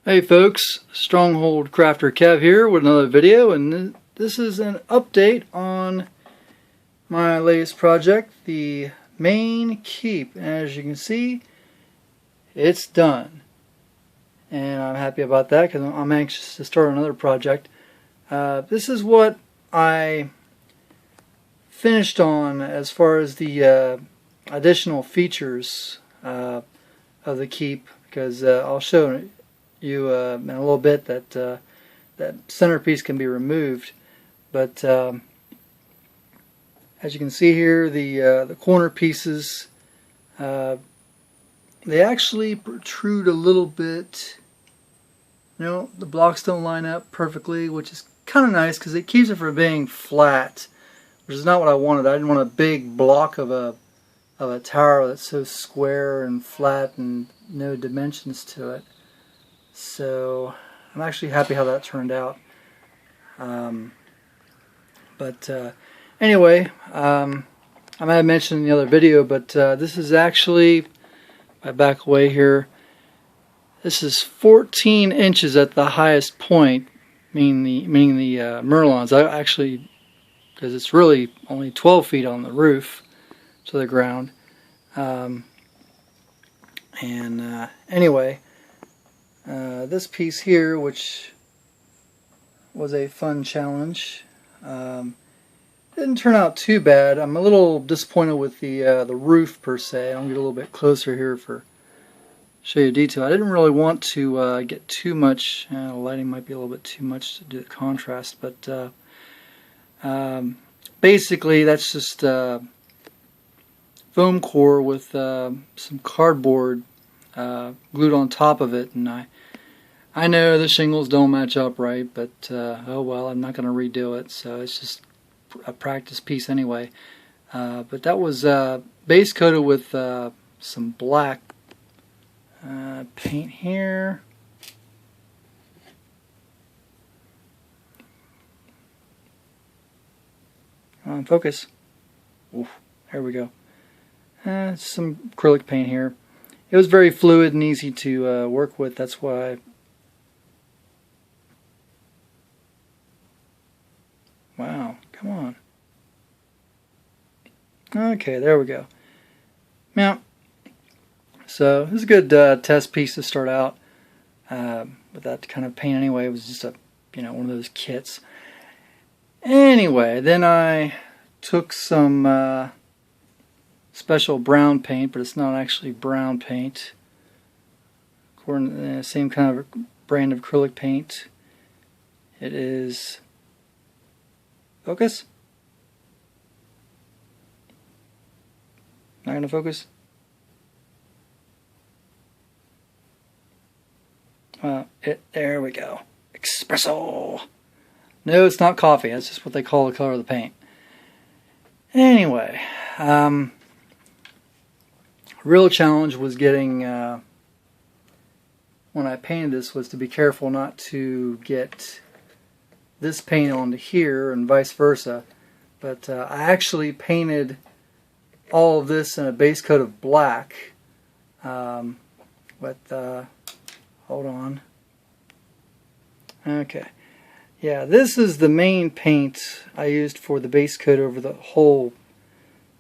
Hey folks, Stronghold Crafter Kev here with another video, and this is an update on my latest project, the main keep. And as you can see, it's done, and I'm happy about that because I'm anxious to start another project. This is what I finished on as far as the additional features of the keep, because I'll show you in a little bit that that centerpiece can be removed, but as you can see here, the corner pieces, they actually protrude a little bit. You know, the blocks don't line up perfectly, which is kind of nice because it keeps it from being flat, which is not what I wanted. I didn't want a big block of a tower that's so square and flat and no dimensions to it. So I'm actually happy how that turned out. Anyway, I might have mentioned in the other video, but this is actually, if I back away here, this is 14 inches at the highest point, meaning the Merlons. I actually, because it's really only 12 feet on the roof to the ground. Anyway, this piece here, which was a fun challenge, didn't turn out too bad. I'm a little disappointed with the roof per se. I'll get a little bit closer here for show you detail. I didn't really want to get too much. The lighting might be a little bit too much to do the contrast, but basically that's just foam core with some cardboard glued on top of it, and I know the shingles don't match up right, but oh well, I'm not going to redo it, so it's just a practice piece anyway. But that was base coated with some black paint here. Come on, focus. Oof, there we go. Some acrylic paint here. It was very fluid and easy to work with. That's why wow, come on. Okay, there we go. Now, so this is a good test piece to start out with that kind of paint. Anyway, it was just one of those kits. Anyway, then I took some special brown paint, but it's not actually brown paint. According to the same kind of brand of acrylic paint, it is. Focus? Not gonna focus? There we go. Espresso! No, it's not coffee. That's just what they call the color of the paint. Anyway, real challenge was getting, when I painted this, was to be careful not to get this paint onto here and vice versa. But I actually painted all of this in a base coat of black. Hold on. Okay. Yeah, this is the main paint I used for the base coat over the whole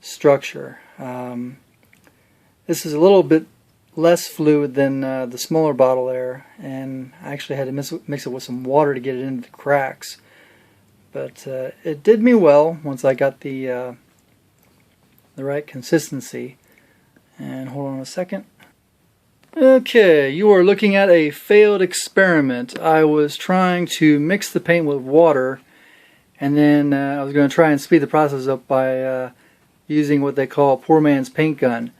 structure. This is a little bit less fluid than the smaller bottle there, and I actually had to mix it with some water to get it into the cracks. But it did me well once I got the right consistency. And hold on a second. Okay, you are looking at a failed experiment. I was trying to mix the paint with water, and then I was going to try and speed the process up by using what they call a poor man's paint gun.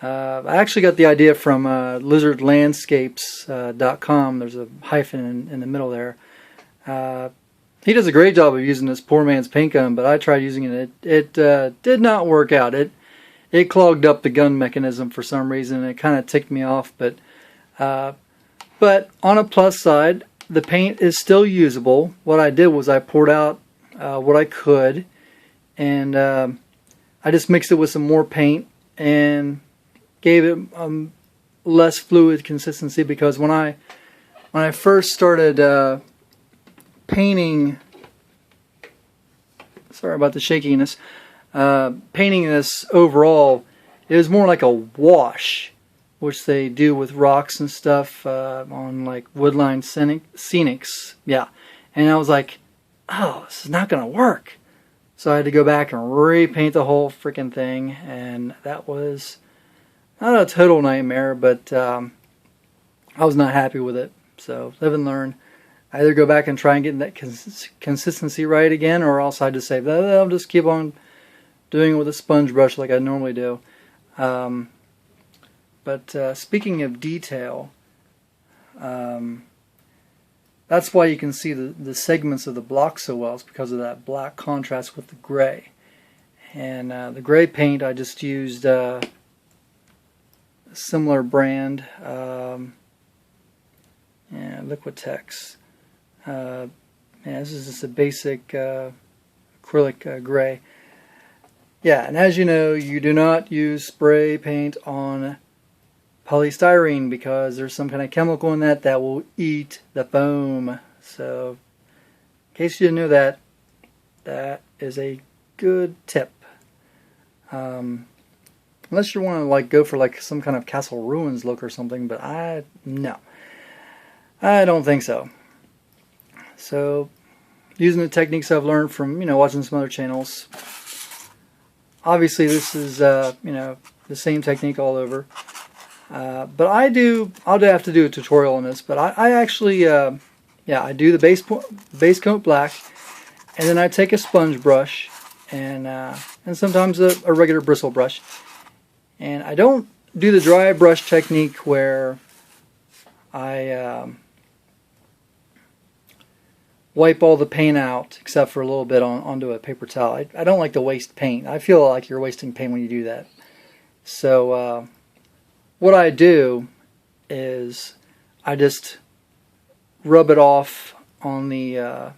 I actually got the idea from lizardlandscapes.com. There's a hyphen in the middle there. He does a great job of using this poor man's paint gun, but I tried using it. It did not work out. It clogged up the gun mechanism for some reason, and it kind of ticked me off. But on a plus side, the paint is still usable. What I did was I poured out what I could, and I just mixed it with some more paint and gave it less fluid consistency, because when I when I first started painting, sorry about the shakiness, painting this overall, it was more like a wash, which they do with rocks and stuff on like woodline scenics. Yeah, and I was like, oh, this is not gonna work. So I had to go back and repaint the whole freaking thing, and that was not a total nightmare, but I was not happy with it. So live and learn. I either go back and try and get that consistency right again, or else I just say, I'll just keep on doing it with a sponge brush like I normally do. But speaking of detail, that's why you can see the segments of the block so well. It's because of that black contrast with the gray. And the gray paint, I just used a similar brand, Liquitex. This is just a basic acrylic gray. Yeah, and as you know, you do not use spray paint on polystyrene because there's some kind of chemical in that will eat the foam. So, in case you didn't know that, that is a good tip. Unless you want to like go for like some kind of Castle Ruins look or something, but no, I don't think so. So, using the techniques I've learned from watching some other channels. Obviously, this is the same technique all over. But I'll have to do a tutorial on this. But I actually, I do the base coat black, and then I take a sponge brush and sometimes a regular bristle brush, and I don't do the dry brush technique where I wipe all the paint out except for a little bit onto a paper towel. I don't like to waste paint. I feel like you're wasting paint when you do that. So what I do is I just rub it off on the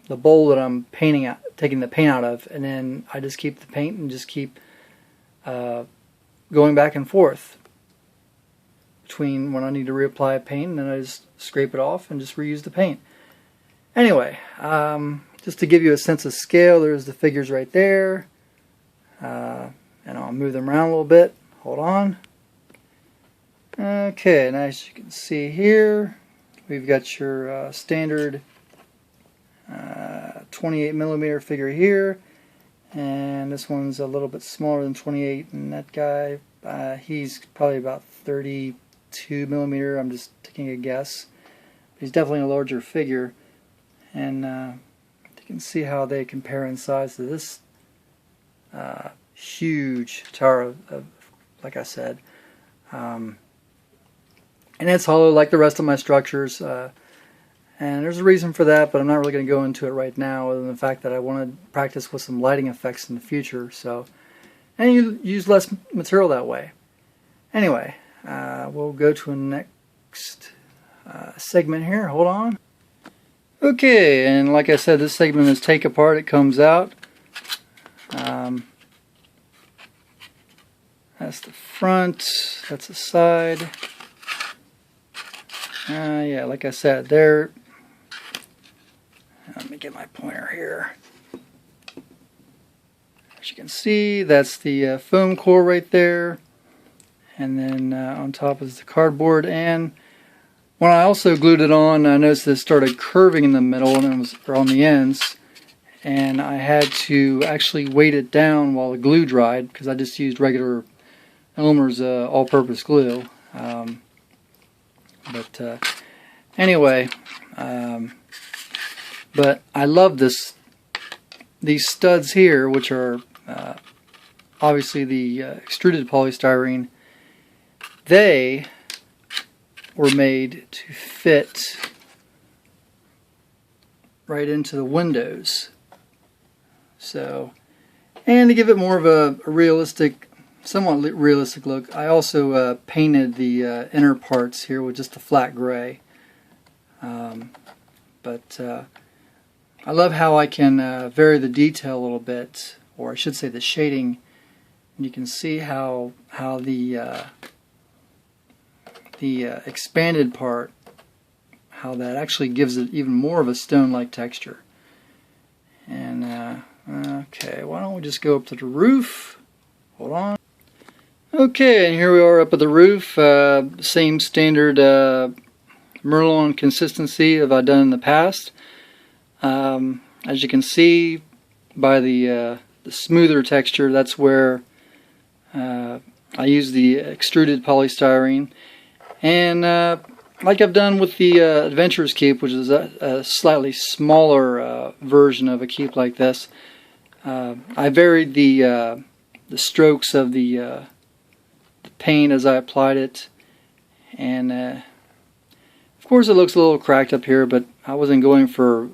bowl that I'm taking the paint out of, and then I just keep the paint and just keep going back and forth between when I need to reapply paint, and then I just scrape it off and just reuse the paint. Anyway, just to give you a sense of scale, there's the figures right there. And I'll move them around a little bit. Hold on. Okay, and as you can see here, we've got your standard 28 millimeter figure here, and this one's a little bit smaller than 28, and that guy, he's probably about 32 millimeter. I'm just taking a guess. He's definitely a larger figure, and you can see how they compare in size to this huge tower of, like I said. And it's hollow like the rest of my structures, and there's a reason for that, but I'm not really going to go into it right now, other than the fact that I want to practice with some lighting effects in the future. So, and you use less material that way. Anyway, we'll go to a next segment here. Hold on. Okay, and like I said, this segment is take apart. It comes out. That's the front. That's the side. Yeah, like I said, let me get my pointer here. As you can see, that's the foam core right there, and then on top is the cardboard. And when I also glued it on, I noticed it started curving in the middle, and it was on the ends, and I had to actually weight it down while the glue dried, because I just used regular Elmer's all-purpose glue. Anyway, but I love these studs here, which are obviously the extruded polystyrene. They were made to fit right into the windows. So, and to give it more of a realistic, somewhat realistic look, I also painted the inner parts here with just a flat gray. But I love how I can vary the detail a little bit, or I should say the shading. And you can see how the expanded part how that actually gives it even more of a stone-like texture. And okay, why don't we just go up to the roof? Hold on. Okay, and here we are up at the roof. Same standard Merlon consistency that I've done in the past. As you can see by the smoother texture, that's where I use the extruded polystyrene. And like I've done with the Adventurer's Keep, which is a slightly smaller version of a keep like this, I varied the strokes of the paint as I applied it. And of course it looks a little cracked up here, but I wasn't going for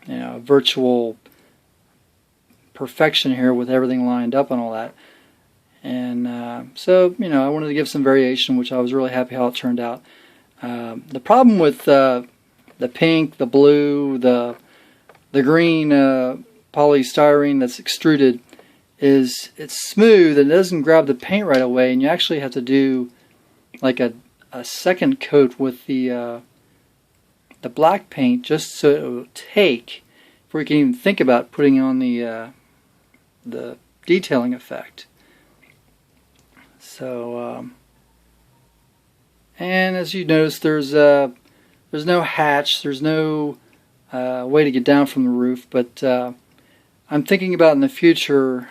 virtual perfection here with everything lined up and all that. And so I wanted to give some variation, which I was really happy how it turned out. The problem with the pink, the blue, the green polystyrene that's extruded is it's smooth and it doesn't grab the paint right away, and you actually have to do like a second coat with the black paint just so it will take before you can even think about putting on the detailing effect. So and as you notice, there's no hatch, there's no way to get down from the roof, but I'm thinking about in the future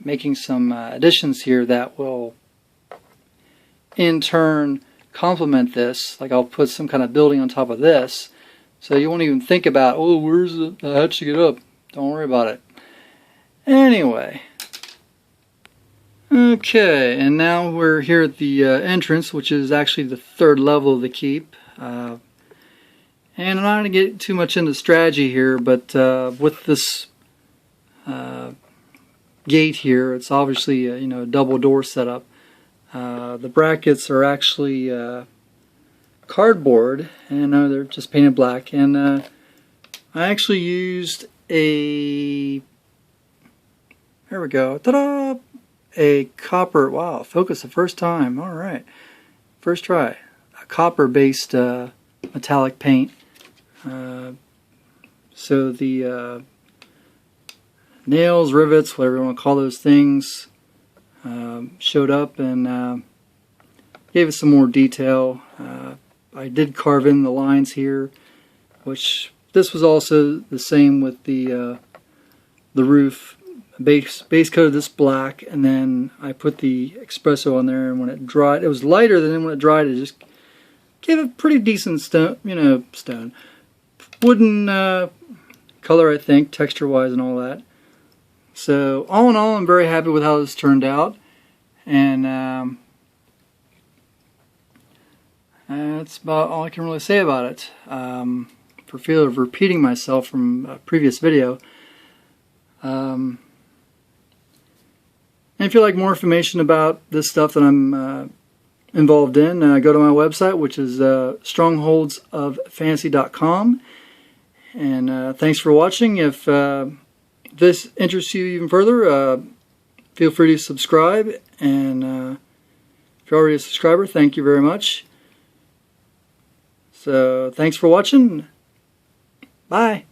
making some additions here that will in turn complement this. Like I'll put some kind of building on top of this, so you won't even think about, oh, where's the hatch to get up. Don't worry about it. Anyway. Okay, and now we're here at the entrance, which is actually the third level of the keep. And I'm not going to get too much into strategy here, but with this gate here, it's obviously a double door setup. The brackets are actually cardboard, and they're just painted black. And I actually used there we go, ta-da! A copper, wow, focus the first time, alright, first try, a copper based metallic paint. So the nails, rivets, whatever you want to call those things, showed up and gave it some more detail. I did carve in the lines here, which this was also the same with the roof. Base coated this black, and then I put the espresso on there, and when it dried, it was lighter than when it dried. It just gave a pretty decent stone, wooden color, I think, texture-wise and all that. So all in all, I'm very happy with how this turned out, and that's about all I can really say about it. For fear of repeating myself from a previous video. And if you'd like more information about this stuff that I'm involved in, go to my website, which is strongholdsoffantasy.com. And thanks for watching. If this interests you even further, feel free to subscribe. And if you're already a subscriber, thank you very much. So thanks for watching. Bye.